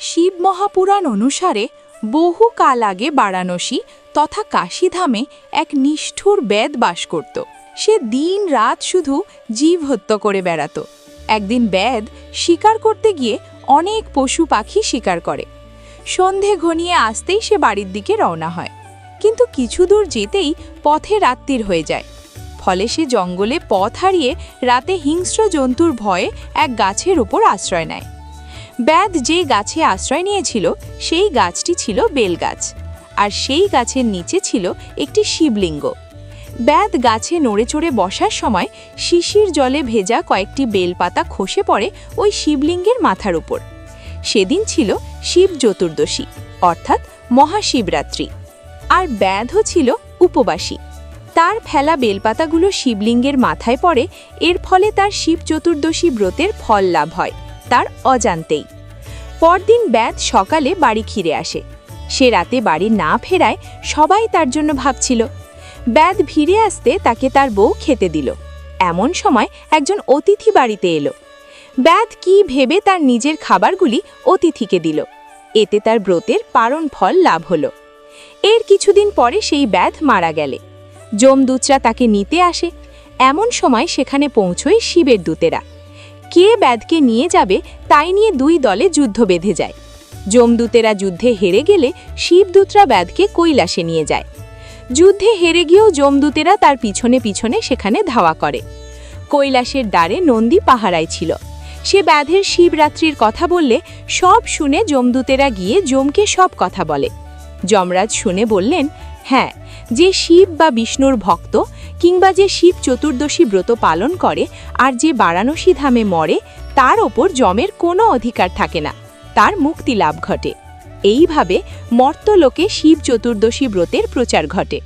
শিব মহাপুরাণ অনুসারে বহু কাল আগে বারাণসী তথা কাশীধামে এক নিষ্ঠুর বেদ বাস করত। সে দিন রাত শুধু জীব হত্যা করে বেড়াত। একদিন বেদ শিকার করতে গিয়ে অনেক পশু পাখি শিকার করে। সন্ধে ঘনিয়ে আসতেই সে বাড়ির দিকে রওনা হয়, কিন্তু কিছু দূর যেতেই পথে রাত্রির হয়ে যায়। ফলে সে জঙ্গলে পথ হারিয়ে রাতে হিংস্র জন্তুর ভয়ে এক গাছের উপর আশ্রয় নেয়। বেদ যে গাছে আশ্রয় নিয়েছিল সেই গাছটি ছিল বেলগাছ, আর সেই গাছের নিচে ছিল একটি শিবলিঙ্গ। বেদ গাছে নড়ে চড়ে বসার সময় শিশির জলে ভেজা কয়েকটি বেলপাতা খসে পড়ে ওই শিবলিঙ্গের মাথার উপর। সেদিন ছিল শিব চতুর্দশী, অর্থাৎ মহাশিবরাত্রি, আর বেদও ছিল উপবাসী। তার ফেলা বেলপাতাগুলো শিবলিঙ্গের মাথায় পড়ে, এর ফলে তার শিব চতুর্দশী ব্রতের ফল লাভ হয় তার অজান্তেই। পরদিন বেদ সকালে বাড়ি ফিরে আসে। সে রাতে বাড়ি না ফেরায় সবাই তার জন্য ভাবছিল। বেদ ফিরে আসতে তাকে তার বউ খেতে দিল। এমন সময় একজন অতিথি বাড়িতে এলো। বেদ কি ভেবে তার নিজের খাবারগুলি অতিথিকে দিল। এতে তার ব্রতের পারণ ফল লাভ হলো। এর কিছুদিন পরে সেই বেদ মারা গেলে যমদূতরা তাকে নিতে আসে। এমন সময় সেখানে পৌঁছয় শিবের দূতেরা। কে বেদকে নিয়ে যাবে তাই নিয়ে দুই দলে যুদ্ধ বেঁধে যায়। যমদূতেরা যুদ্ধে হেরে গেলে শিবদূতরা বেদকে কৈলাসে নিয়ে যায়। যুদ্ধে হেরে গিয়েও যমদূতেরা তার পিছনে পিছনে সেখানে ধাওয়া করে। কৈলাসের দ্বারে নন্দী পাহারায় ছিল। সে বেদের শিবরাত্রির কথা বললে সব শুনে যমদূতেরা গিয়ে যমকে সব কথা বলে। যমরাজ শুনে বললেন, হ্যাঁ, যে শিব বা বিষ্ণুর ভক্ত কিংবা যে শিব চতুর্দশী ব্রত পালন করে আর যে বারাণসী ধামে মরে, তার ওপর যমের কোনো অধিকার থাকে না, তার মুক্তি লাভ ঘটে। এইভাবে মর্ত্যলোকে শিব চতুর্দশী ব্রতের প্রচার ঘটে।